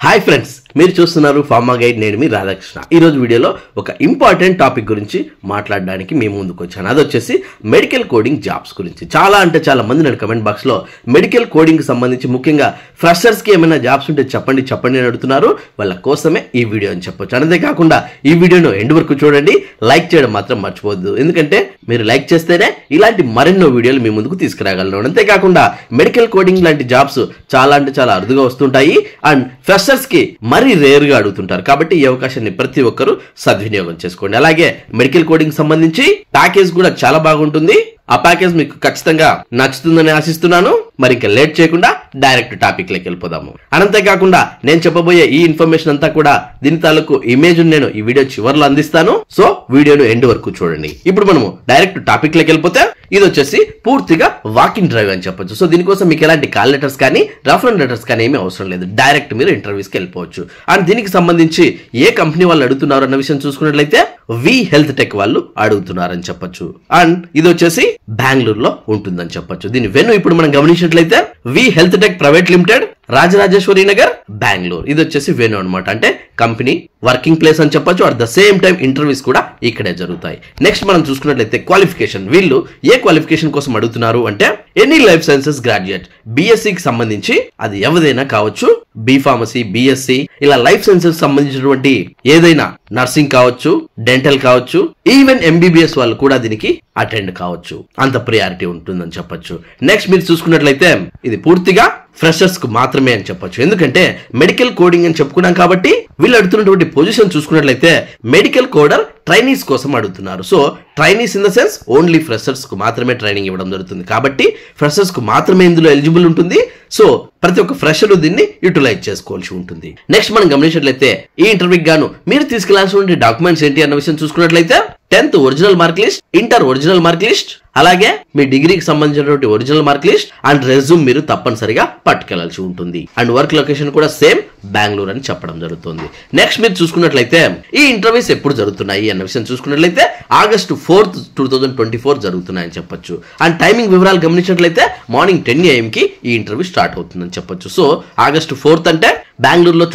Hi friends, మీరు చూస్తున్నారు pharma guide. నేను మీ రాధాకృష్ణ. ఈ రోజు వీడియోలో ఒక ఇంపార్టెంట్ టాపిక్ గురించి మాట్లాడడానికి మీ ముందుకు వచ్చాను. అది వచ్చేసి మెడికల్ కోడింగ్ జాబ్స్ గురించి. చాలా మంది నేను కమెంట్ బాక్స్ లో మెడికల్ కోడింగ్ కి సంబంధించి ముఖ్యంగా ఫ్రెషర్స్ కి ఏమైనా జాబ్స్ ఉంటే చెప్పండి అని అడుగుతున్నారు. వాళ్ళ కోసమే ఈ వీడియో అని చెప్పొచ్చు. అంతేకాకుండా ఈ వీడియోను ఎండ్ వరకు చూడండి, లైక్ చేయడం మాత్రం మర్చిపోవద్దు. ఎందుకంటే మీరు లైక్ చేస్తేనే ఇలాంటి మరెన్నో వీడియోలు మీ ముందుకు తీసుకురాగలను. అంతేకాకుండా మెడికల్ కోడింగ్ లాంటి జాబ్స్ చాలా అరుదుగా వస్తుంటాయి అండ్ ఫ్రెషర్స్ కి మరీ రేర్ గా అడుగుతుంటారు. కాబట్టి ఈ అవకాశాన్ని ప్రతి ఒక్కరూ సద్వినియోగం చేసుకోండి. అలాగే మెడికల్ కోడింగ్ సంబంధించి ప్యాకేజ్ కూడా చాలా బాగుంటుంది. ఆ ప్యాకేజ్ మీకు ఖచ్చితంగా నచ్చుతుందని ఆశిస్తున్నాను. మరి ఇంకా లేట్ చేయకుండా డైరెక్ట్ టాపిక్ లోకి వెళ్ళిపోదాము. అంతేకాకుండా నేను చెప్పబోయే ఈ ఇన్ఫర్మేషన్ అంతా కూడా దీని తాలూకు ఇమేజ్ నేను ఈ వీడియో చివరిలో అందిస్తాను. సో వీడియోను ఎండ్ వరకు చూడండి. ఇప్పుడు మనము డైరెక్ట్ టాపిక్ లోకి వెళ్ళిపోతే ఇది వచ్చేసి పూర్తిగా వాకింగ్ డ్రైవ్ అని చెప్పొచ్చు. సో దీనికోసం మీకు ఎలాంటి కాల్ లెటర్స్ కానీ రెఫరెన్స్ లెటర్స్ కానీ ఏమీ అవసరం లేదు. డైరెక్ట్ మీరు ఇంటర్వ్యూస్కి వెళ్ళిపోవచ్చు. అండ్ దీనికి సంబంధించి ఏ కంపెనీ వాళ్ళు అడుగుతున్నారు అన్న విషయం చూసుకున్నట్లయితే వి హెల్త్ టెక్ వాళ్ళు అడుగుతున్నారని చెప్పొచ్చు. అండ్ ఇది వచ్చేసి బెంగళూరులో ఉంటుందని చెప్పొచ్చు. దీని వెన్ను ఇప్పుడు మనం గమనించినట్లయితే V health tech private limited, Rajarajeshwari Nagar, Bengaluru. ఇది వచ్చేసి వెన్యూ అనమాట. అంటే కంపెనీ వర్కింగ్ ప్లేస్ అని చెప్పొచ్చు. At the same time interviews కూడా ఇక్కడే జరుగుతాయి. నెక్స్ట్ మనం చూసుకున్నట్లయితే క్వాలిఫికేషన్. వీళ్ళు ఏ క్వాలిఫికేషన్ కోసం అడుగుతున్నారు అంటే ఎనీ లైఫ్ సైన్సెస్ గ్రాడ్యుయేట్, బిఎస్సికి సంబంధించి అది ఎవరైనా కావచ్చు, బి ఫార్మసీ, బిఎస్సి, ఇలా లైఫ్ సైన్సెస్ సంబంధించినటువంటి ఏదైనా నర్సింగ్ కావచ్చు, డెంటల్ కావచ్చు, ఈవెన్ ఎంబీబీఎస్ వాళ్ళు కూడా దీనికి అటెండ్ కావచ్చు. అంత ప్రియారిటీ ఉంటుందని చెప్పొచ్చు. నెక్స్ట్ మీరు చూసుకున్నట్లయితే ఇది పూర్తిగా ఫ్రెషర్స్ కు మాత్రమే అని చెప్పొచ్చు. ఎందుకంటే మెడికల్ కోడింగ్ అని చెప్పుకున్నాం కాబట్టి వీళ్ళు అడుగుతున్నటువంటి పొజిషన్ చూసుకున్నట్లయితే మెడికల్ కోడర్ ట్రైనీస్ కోసం అడుగుతున్నారు. So trainees in the sense only freshers కు మాత్రమే ట్రైనింగ్ ఇవ్వడం జరుగుతుంది. కాబట్టి ఫ్రెషర్స్ కు మాత్రమే ఇందులో ఎలిజిబుల్ ఉంటుంది. సో ప్రతి ఒక్క ఫ్రెషర్ దీన్ని యూటిలైజ్ చేసుకోవాల్సి ఉంటుంది. నెక్స్ట్ మనం గమనించినట్లయితే ఈ ఇంటర్వ్యూకి గాను మీరు తీసుకెళ్లాల్సిన డాక్యుమెంట్స్ ఏంటి అన్న విషయం చూసుకున్నట్లయితే 10th original mark list, inter original mark list, అలాగే మీ డిగ్రీకి సంబంధించినటువంటి original mark list and resume మీరు తప్పనిసరిగా పట్టుకెళ్లాల్సి ఉంటుంది. అండ్ వర్క్ లొకేషన్ కూడా సేమ్ బెంగళూరు అని చెప్పడం జరుగుతుంది. నెక్స్ట్ మీరు చూసుకున్నట్లయితే ఈ ఇంటర్వ్యూస్ ఎప్పుడు జరుగుతున్నాయి అన్న విషయం చూసుకున్నట్లయితే August 4th, 2024 జరుగుతున్నాయని చెప్పొచ్చు. అండ్ టైమింగ్ వివరాలు గమనించినట్లయితే మార్నింగ్ 10 AM కి ఈ ఇంటర్వ్యూ స్టార్ట్ అవుతుందని చెప్పొచ్చు. సో August 4th అంటే బెంగళూరులో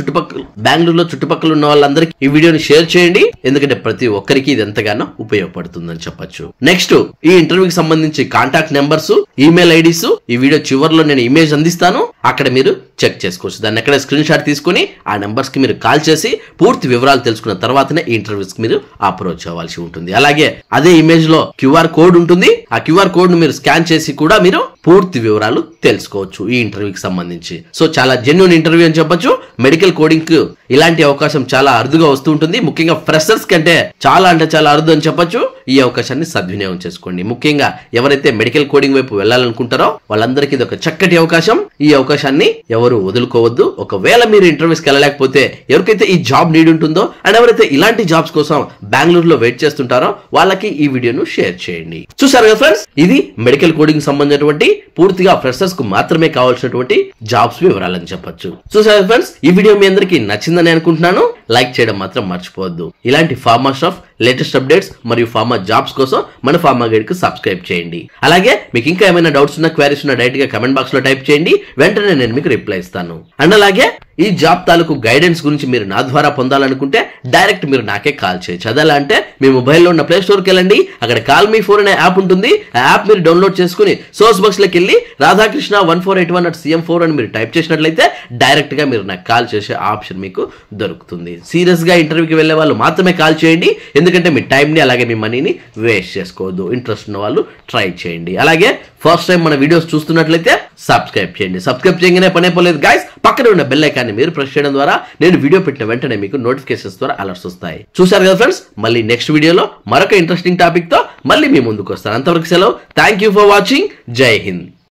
చుట్టుపక్కల ఉన్న వాళ్ళందరికీ ఈ వీడియోని షేర్ చేయండి. ఎందుకంటే ప్రతి ఒక్కరికి ఇది ఎంతగానో ఉపయోగపడుతుందని చెప్పొచ్చు. నెక్స్ట్ ఈ ఇంటర్వ్యూకి సంబంధించి కాంటాక్ట్ నెంబర్స్, ఈమెయిల్ ఐడీస్ ఈ వీడియో చివరిలో నేను ఇమేజ్ అందిస్తాను. అక్కడ మీరు చెక్ చేసుకోవచ్చు. దాన్ని ఎక్కడ స్క్రీన్ షాట్ తీసుకుని ఆ నెంబర్స్ కి మీరు కాల్ చేసి పూర్తి వివరాలు తెలుసుకున్న తర్వాతనే ఈ ఇంటర్వ్యూస్ కి మీరు అప్రోచ్ అవ్వాల్సి ఉంటుంది. అలాగే అదే ఇమేజ్ లో క్యూఆర్ కోడ్ ఉంటుంది. ఆ క్యూఆర్ కోడ్ ను మీరు స్కాన్ చేసి కూడా మీరు పూర్తి వివరాలు తెలుసుకోవచ్చు ఈ ఇంటర్వ్యూకి సంబంధించి. సో చాలా జెన్యూన్ ఇంటర్వ్యూ అని చెప్పొచ్చు. మెడికల్ కోడింగ్ కు ఇలాంటి అవకాశం చాలా అరుదుగా వస్తూ ఉంటుంది. ముఖ్యంగా ఫ్రెషర్స్ కంటే చాలా అరుదు అని చెప్పొచ్చు. ఈ అవకాశాన్ని సద్వినియోగం చేసుకోండి. ముఖ్యంగా ఎవరైతే మెడికల్ కోడింగ్ వైపు వెళ్ళాలనుకుంటారో వాళ్ళందరికీ ఇది ఒక చక్కటి అవకాశం. ఈ అవకాశాన్ని ఎవరు వదులుకోవద్దు. ఒకవేళ మీరు ఇంటర్వ్యూస్కి వెళ్ళలేకపోతే ఎవరికైతే ఈ జాబ్ నీడ్ ఉంటుందో అండ్ ఎవరైతే ఇలాంటి జాబ్స్ కోసం బెంగళూరులో వెయిట్ చేస్తుంటారో వాళ్ళకి ఈ వీడియోను షేర్ చేయండి. చూసారు కదా ఫ్రెండ్స్, ఇది మెడికల్ కోడింగ్ సంబంధించినటువంటి పూర్తిగా ఫ్రెషర్స్ కు మాత్రమే కావాల్సినటువంటి జాబ్స్ వివరాలని చెప్పొచ్చు. చూసారు ఫ్రెండ్స్, ఈ వీడియో మీ అందరికీ నచ్చిందని అనుకుంటున్నాను. లైక్ చేయడం మాత్రం మర్చిపోవద్దు. ఇలాంటి ఫార్మా స్టఫ్, లేటెస్ట్ అప్డేట్స్ మరియు ఫార్మా జాబ్స్ కోసం మన ఫార్మా గైడ్ కు సబ్స్క్రైబ్ చేయండి. అలాగే మీకు ఇంకా ఏమైనా డౌట్స్ ఉన్నా, క్వైరీస్ ఉన్నా డైరెక్ట్ గా కమెంట్ బాక్స్ లో టైప్ చేయండి. వెంటనే నేను మీకు రిప్లై ఇస్తాను. అండ్ అలాగే ఈ జాబ్ తాలూకు గైడెన్స్ గురించి మీరు నా ద్వారా పొందాలనుకుంటే డైరెక్ట్ మీరు నాకే కాల్ చేయొచ్చు. అదలా అంటే మీ మొబైల్లో ఉన్న ప్లే స్టోర్కి వెళ్ళండి. అక్కడ కాల్ మీ ఫోన్ అనే యాప్ ఉంటుంది. ఆ యాప్ మీరు డౌన్లోడ్ చేసుకుని సోర్స్ బాక్స్ లోకి వెళ్ళి రాధాకృష్ణ 1481@cm4 అని మీరు టైప్ చేసినట్లయితే డైరెక్ట్ గా మీరు నాకు కాల్ చేసే ఆప్షన్ మీకు దొరుకుతుంది. సీరియస్ గా ఇంటర్వ్యూకి వెళ్లే వాళ్ళు మాత్రమే కాల్ చేయండి. ఎందుకంటే మీ టైం ని అలాగే మీ మనీని వేస్ట్ చేసుకోవద్దు. ఇంట్రెస్ట్ ఉన్న వాళ్ళు ట్రై చేయండి. అలాగే ఫస్ట్ టైం మన వీడియోస్ చూస్తున్నట్లయితే సబ్స్క్రైబ్ చేయండి. సబ్స్క్రైబ్ చేయగానే పనే పోలేదు గైస్. పక్కన ఉన్న బెల్ ఐకాన్ని మీరు ప్రెస్ చేయడం ద్వారా నేను వీడియో పెట్టిన వెంటనే మీకు నోటిఫికేషన్స్ ద్వారా అలర్ట్స్ వస్తాయి. చూసారు కదా ఫ్రెండ్స్, మళ్ళీ నెక్స్ట్ వీడియోలో మరొక ఇంట్రెస్టింగ్ టాపిక్ తో మళ్ళీ మీ ముందుకు వస్తాను. అంతవరకు సెలవు. Thank you for watching. జై హింద్.